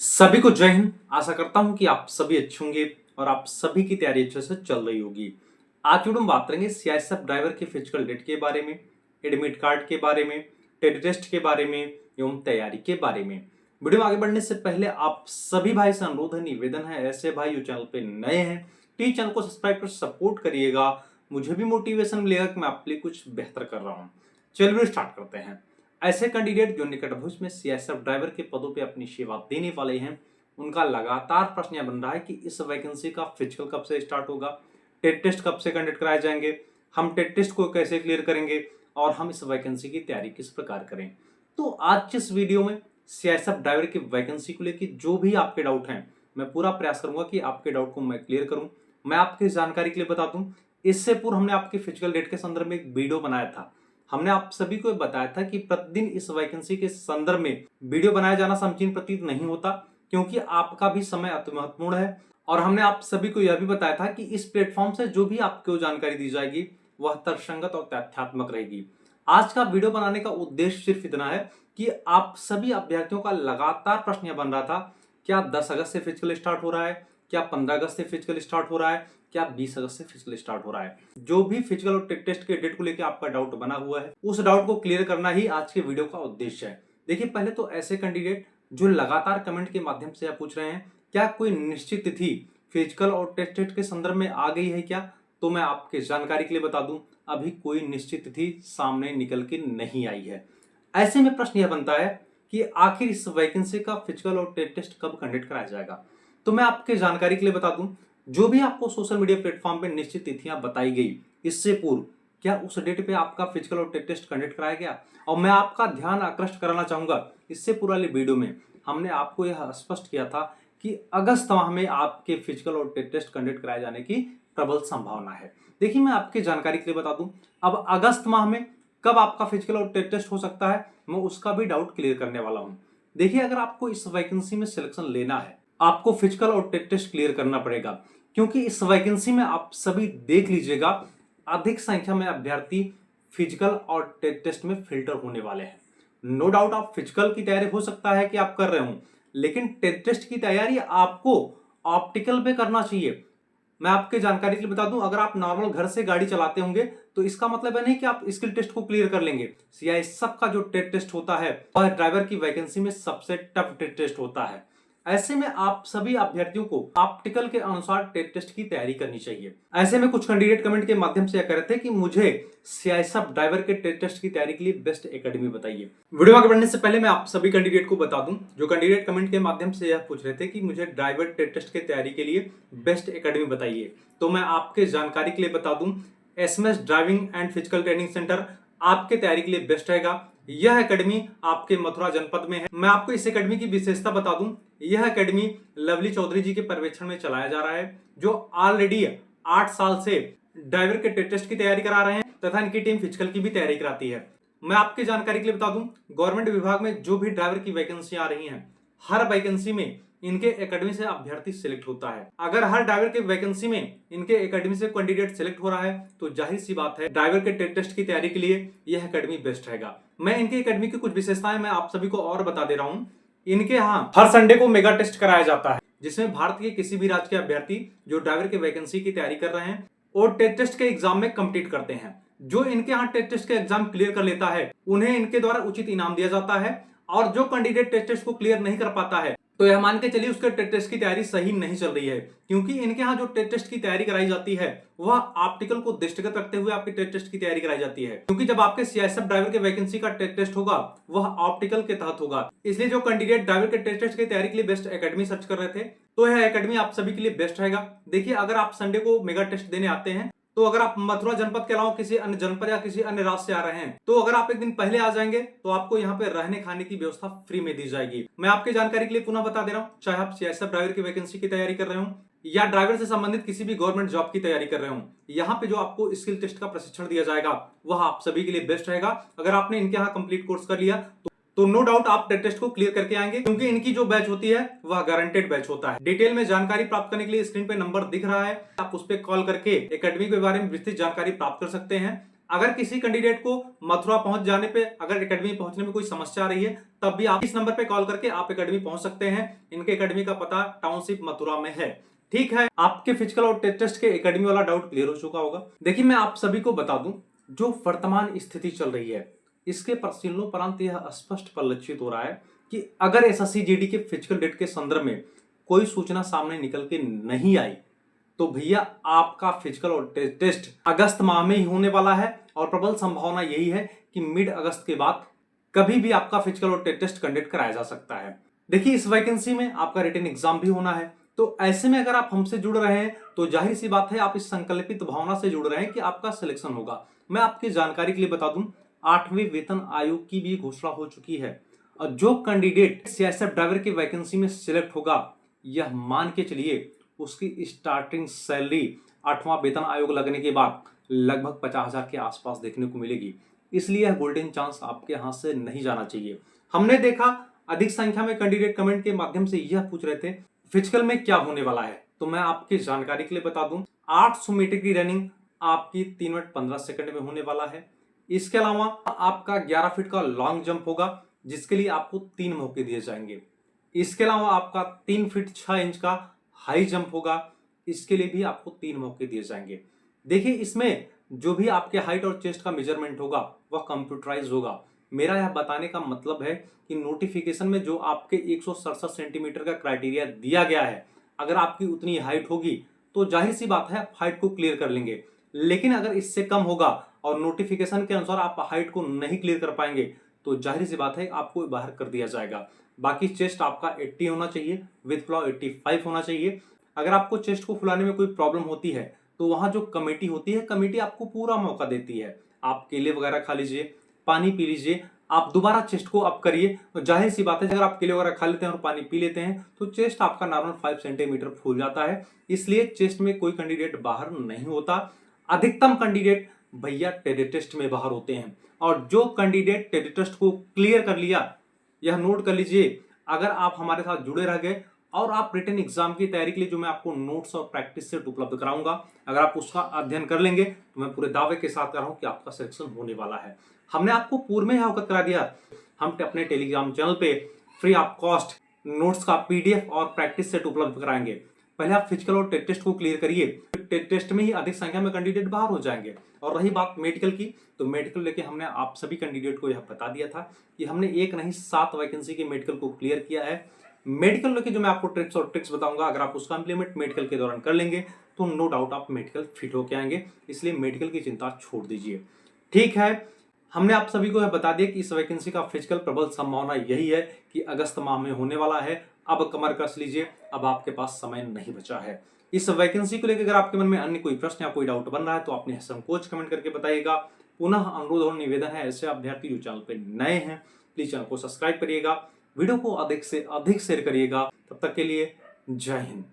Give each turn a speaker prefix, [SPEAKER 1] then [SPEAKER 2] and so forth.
[SPEAKER 1] सभी को जय हिंद। आशा करता हूं कि आप सभी अच्छे होंगे और आप सभी की तैयारी अच्छे से चल रही होगी। आज वीडियो में बात करेंगे सीआईएसएफ ड्राइवर के फिजिकल डेट के बारे में, एडमिट कार्ड के बारे में, टेस्ट टेस्ट के बारे में एवं तैयारी के बारे में। वीडियो में आगे बढ़ने से पहले आप सभी भाई से अनुरोध है, निवेदन है, ऐसे भाई जो चैनल पे नए हैं प्लीज चैनल को सब्सक्राइब कर सपोर्ट करिएगा। मुझे भी मोटिवेशन मिलेगा कि मैं आपके लिए कुछ बेहतर कर रहा हूँ। चलिए वीडियो स्टार्ट करते हैं। ऐसे कैंडिडेट जो निकट भविष्य में सीएसएफ ड्राइवर के पदों पे अपनी सेवा देने वाले हैं, उनका लगातार प्रश्न यह बन रहा है कि इस वैकेंसी का फिजिकल कब से स्टार्ट होगा, टेट टेस्ट कब से कंडक्ट कराए जाएंगे, हम टेट टेस्ट को कैसे क्लियर करेंगे और हम इस वैकेंसी की तैयारी किस प्रकार करें। तो आज के इस वीडियो में सीएसएफ ड्राइवर की वैकेंसी को लेकर जो भी आपके डाउट हैं, मैं पूरा प्रयास करूंगा कि आपके डाउट को मैं क्लियर करूं। मैं आपकी जानकारी के लिए बता दूं, इससे पूर्व हमने आपके फिजिकल डेट के संदर्भ में एक वीडियो बनाया था। हमने आप सभी को बताया था कि प्रतिदिन इस वैकेंसी के संदर्भ में वीडियो बनाया जाना समीचीन प्रतीत नहीं होता, क्योंकि आपका भी समय अति महत्वपूर्ण है। और हमने आप सभी को यह भी बताया था कि इस प्लेटफॉर्म से जो भी आपको जानकारी दी जाएगी वह तर्कसंगत और तथ्यात्मक रहेगी। आज का वीडियो बनाने का उद्देश्य सिर्फ इतना है कि आप सभी अभ्यर्थियों का लगातार प्रश्न यह बन रहा था, क्या 10 अगस्त से फिजिकल स्टार्ट हो रहा है, क्या 15 अगस्त से फिजिकल स्टार्ट हो रहा है, क्या 20 अगस्त से फिजिकल स्टार्ट हो रहा है। जो भी फिजिकल और टेस्ट के डेट को लेकर आपका डाउट बना हुआ है, उस डाउट को क्लियर करना ही आज के वीडियो का उद्देश्य है। देखिए, पहले तो ऐसे कैंडिडेट जो लगातार कमेंट के माध्यम से पूछ रहे हैं क्या कोई निश्चित तिथि फिजिकल और टेस्ट के संदर्भ में आ गई है क्या, तो मैं आपके जानकारी के लिए बता दूं, अभी कोई निश्चित तिथि सामने निकल के नहीं आई है। ऐसे में प्रश्न यह बनता है कि आखिर इस वैकेंसी का फिजिकल और टेस्ट कब कंडक्ट कराया जाएगा। तो मैं आपके जानकारी के लिए बता दूं, जो भी आपको सोशल मीडिया प्लेटफॉर्म पे निश्चित तिथियां बताई गई, इससे पूर्व क्या उस डेट पे आपका फिजिकल और टेस्ट कंडक्ट कराया गया। और मैं आपका ध्यान आकृष्ट कराना चाहूंगा, इससे पूरा वाले वीडियो में हमने आपको यह स्पष्ट किया था कि अगस्त माह में आपके फिजिकल और टेस्ट कंडक्ट कराए जाने की प्रबल संभावना है। देखिए, मैं आपकी जानकारी के लिए बता दूं, अब अगस्त माह में कब आपका फिजिकल और टेस्ट हो सकता है, मैं उसका भी डाउट क्लियर करने वाला हूं। देखिए, अगर आपको इस वैकेंसी में सिलेक्शन लेना है, आपको फिजिकल और टेस्ट क्लियर करना पड़ेगा, क्योंकि इस वैकेंसी में आप सभी देख लीजिएगा, अधिक संख्या में अभ्यर्थी फिजिकल और टेस्ट में फिल्टर होने वाले हैं। नो डाउट आप फिजिकल की तैयारी हो सकता है कि आप कर रहे हो, लेकिन टेस्ट की तैयारी आपको ऑप्टिकल पे करना चाहिए। मैं आपके जानकारी के लिए बता दूं, अगर आप नॉर्मल घर से गाड़ी चलाते होंगे तो इसका मतलब है नहीं कि आप स्किल टेस्ट को क्लियर कर लेंगे। सीआईएसएफ का जो टेस्ट होता है वह ड्राइवर की वैकेंसी में सबसे टफ टेस्ट होता है। ऐसे में आप सभी अभ्यर्थियों को ऑप्टिकल के अनुसार टेस्ट की तैयारी करनी चाहिए। ऐसे में कुछ कैंडिडेट कमेंट के माध्यम से यह कह रहे थे कि मुझे सीआईएसएफ ड्राइवर के टेस्ट की तैयारी के लिए बेस्ट एकेडमी बताइए। वीडियो आगे बढ़ने से पहले मैं आप सभी कैंडिडेट को बता दूं, जो कैंडिडेट कमेंट के माध्यम से यह पूछ रहे थे कि मुझे ड्राइवर टेस्ट की तैयारी के लिए बेस्ट एकेडमी बताइए, तो मैं आपके जानकारी के लिए बता दूं, SMS driving and physical training centre आपके तैयारी के लिए बेस्ट रहेगा। यह एकेडमी आपके मथुरा जनपद में है। मैं आपको इस एकेडमी की विशेषता बता दूं, यह एकेडमी लवली चौधरी जी के पर्यवेक्षण में चलाया जा रहा है, जो ऑलरेडी 8 साल से ड्राइवर के टेस्ट की तैयारी करा रहे हैं तथा इनकी टीम फिजिकल की भी तैयारी कराती है। मैं आपकी जानकारी के लिए बता दूं, गवर्नमेंट विभाग में जो भी ड्राइवर की वैकेंसी आ रही है, हर वैकेंसी में इनके एकेडमी से अभ्यर्थी सिलेक्ट होता है। अगर हर ड्राइवर के वैकेंसी में इनके एकेडमी से कैंडिडेट सिलेक्ट हो रहा है, तो जाहिर सी बात है ड्राइवर के टेस्ट की तैयारी के लिए यह एकेडमी बेस्ट रहेगा। मैं इनके एकेडमी की कुछ विशेषताएं मैं आप सभी को और बता दे रहा हूं। इनके यहाँ हर संडे को मेगा टेस्ट कराया जाता है, जिसमें भारत के किसी भी राज्य के अभ्यर्थी जो ड्राइवर के वैकेंसी की तैयारी कर रहे हैं और टेस्ट के एग्जाम में कंप्लीट करते हैं। जो इनके यहाँ टेस्ट के एग्जाम क्लियर कर लेता है, उन्हें इनके द्वारा उचित इनाम दिया जाता है। और जो कैंडिडेट टेस्ट को क्लियर नहीं कर पाता है, तो यह मान के चलिए उसके टेस्ट की तैयारी सही नहीं चल रही है, क्योंकि इनके यहाँ जो टेस्ट की तैयारी कराई जाती है वह ऑप्टिकल को दृष्टिगत रखते हुए आपके टेस्ट की तैयारी कराई जाती है। क्योंकि जब आपके सीआईएसएफ ड्राइवर के वैकेंसी का टेस्ट होगा वह ऑप्टिकल के तहत होगा, इसलिए जो कैंडिडेट ड्राइवर के टेस्ट की तैयारी के लिए बेस्ट एकेडमी सर्च कर रहे थे, तो यह एकेडमी आप सभी के लिए बेस्ट रहेगा। देखिए, अगर आप संडे को मेगा टेस्ट देने आते हैं, तो अगर आप मथुरा जनपद के अलावा किसी अन्य जनपद या किसी अन्य राज्य से आ रहे हैं, तो अगर आप एक दिन पहले आ जाएंगे तो आपको यहाँ पे रहने खाने की व्यवस्था फ्री में दी जाएगी। मैं आपकी जानकारी के लिए पुनः बता दे रहा हूँ, चाहे आप सीआईएसएफ ड्राइवर की वैकेंसी की तैयारी कर रहे हो या ड्राइवर से संबंधित किसी भी गवर्नमेंट जॉब की तैयारी कर रहे हो, यहाँ पे जो आपको स्किल टेस्ट का प्रशिक्षण दिया जाएगा वह आप सभी के लिए बेस्ट रहेगा। अगर आपने इनके यहाँ कंप्लीट कोर्स कर लिया तो नो डाउट आप टेस्ट को क्लियर करके आएंगे, क्योंकि इनकी जो बैच होती है वह गारंटेड बैच होता है। डिटेल में जानकारी प्राप्त करने के लिए स्क्रीन पे नंबर दिख रहा है, आप उस पर कॉल करके एकेडमी के बारे में विस्तृत जानकारी प्राप्त कर सकते हैं। अगर किसी कैंडिडेट को मथुरा पहुंच जाने पे अगर एकेडमी पहुंचने में कोई समस्या आ रही है, तब भी आप इस नंबर पे कॉल करके आप एकेडमी पहुंच सकते हैं। इनके एकेडमी का पता टाउनशिप मथुरा में है। ठीक है, आपके फिजिकल और टेस्ट के एकेडमी वाला डाउट क्लियर हो चुका होगा। देखिए, मैं आप सभी को बता दूं, जो वर्तमान स्थिति चल रही है इसके परिशीलनों उपरांत यह स्पष्ट परिलक्षित हो रहा है कि अगर एसएससी जीडी के फिजिकल डेट के संदर्भ में कोई सूचना सामने निकल के नहीं आई तो भैया आपका फिजिकल और टेस्ट अगस्त माह में ही होने वाला है और प्रबल संभावना यही है कि मिड अगस्त के बाद कभी भी आपका फिजिकल और टेस्ट कंडक्ट कराया जा सकता है। देखिए, इस वैकेंसी में आपका रिटन एग्जाम भी होना है, तो ऐसे में अगर आप हमसे जुड़ रहे हैं तो जाहिर सी बात है आप इस संकल्पित भावना से जुड़ रहे हैं कि आपका सिलेक्शन होगा। मैं आपकी जानकारी के लिए बता दूं, 8वें वेतन आयोग की भी घोषणा हो चुकी है और जो कैंडिडेट सीआईएसएफ ड्राइवर की वैकेंसी में सिलेक्ट होगा, यह मान के चलिए उसकी स्टार्टिंग सैलरी 8वां वेतन आयोग लगने के बाद लगभग 50,000 के आसपास देखने को मिलेगी। इसलिए यह गोल्डन चांस आपके हाथ से नहीं जाना चाहिए। हमने देखा अधिक संख्या में कैंडिडेट कमेंट के माध्यम से यह पूछ रहे थे फिजिकल में क्या होने वाला है, तो मैं आपकी जानकारी के लिए बता दूं, 800 मीटर की रनिंग आपकी 3 मिनट 15 सेकंड में होने वाला है। इसके अलावा आपका 11 फीट का लॉन्ग जंप होगा जिसके लिए आपको 3 मौके दिए जाएंगे। इसके अलावा आपका 3 फीट 6 इंच का हाई जंप होगा, इसके लिए भी आपको 3 मौके दिए जाएंगे। देखिए, इसमें जो भी आपके हाइट और चेस्ट का मेजरमेंट होगा वह कंप्यूटराइज होगा। मेरा यह बताने का मतलब है कि नोटिफिकेशन में जो आपके 167 सेंटीमीटर का क्राइटेरिया दिया गया है, अगर आपकी उतनी हाइट होगी तो जाहिर सी बात है आप हाइट को क्लियर कर लेंगे। लेकिन अगर इससे कम होगा और नोटिफिकेशन के अनुसार आप हाइट को नहीं क्लियर कर पाएंगे तो जाहिर सी बात है आपको बाहर कर दिया जाएगा। बाकी चेस्ट आपका 80 होना चाहिए, विद फ्लॉ 85 होना चाहिए। अगर आपको चेस्ट को फुलाने में कोई प्रॉब्लम होती है तो वहां जो कमेटी होती है, कमेटी आपको पूरा मौका देती है। आप केले वगैरह खा लीजिए, पानी पी लीजिए, आप दोबारा चेस्ट को अप करिए। तो जाहिर सी बात है अगर आप केले वगैरह खा लेते हैं और पानी पी लेते हैं तो चेस्ट आपका नॉर्मल 5 सेंटीमीटर फूल जाता है। इसलिए चेस्ट में कोई कैंडिडेट बाहर नहीं होता। अधिकतम कैंडिडेट भैया टेस्ट टेस्ट में बाहर होते हैं और जो कैंडिडेट टेस्ट टेस्ट को क्लियर कर लिया, यह नोट कर लीजिए, अगर आप हमारे साथ जुड़े रह गए और आप रिटन एग्जाम की तैयारी के लिए जो मैं आपको नोट्स और प्रैक्टिस सेट उपलब्ध कराऊंगा, अगर आप उसका अध्ययन कर लेंगे तो मैं पूरे दावे के साथ कह रहा हूं कि आपका सिलेक्शन होने वाला है। हमने आपको पूर्व में अवगत करा दिया, हम अपने टेलीग्राम चैनल पे फ्री ऑफ कॉस्ट नोट्स का पीडीएफ और प्रैक्टिस सेट उपलब्ध कराएंगे। पहले आप फिजिकल और टेस्ट को क्लियर करिए, टेस्ट में ही अधिक संख्या में कैंडिडेट बाहर हो जाएंगे। और रही बात मेडिकल की, तो मेडिकल लेके हमने आप सभी कैंडिडेट को यह बता दिया था कि हमने एक नहीं 7 वैकेंसी के मेडिकल को क्लियर किया है। मेडिकल लेके जो मैं आपको ट्रिक्स और ट्रिक्स बताऊंगा, अगर आप उसका इंप्लीमेंट मेडिकल के दौरान कर लेंगे तो नो डाउट आप मेडिकल फिट होके आएंगे। इसलिए मेडिकल की चिंता छोड़ दीजिए। ठीक है, हमने आप सभी को यह बता दिया कि इस वैकेंसी का फिजिकल प्रबल संभावना यही है कि अगस्त माह में होने वाला है। अब कमर कस लीजिए, अब आपके पास समय नहीं बचा है। इस वैकेंसी को लेकर अगर आपके मन में अन्य कोई प्रश्न या कोई डाउट बन रहा है तो आपने संकोच कमेंट करके बताइएगा। पुनः अनुरोध और निवेदन है, ऐसे अभ्यर्थी जो चैनल पे नए हैं प्लीज चैनल को सब्सक्राइब करिएगा, वीडियो को अधिक से अधिक शेयर करिएगा। तब तक के लिए जय हिंद।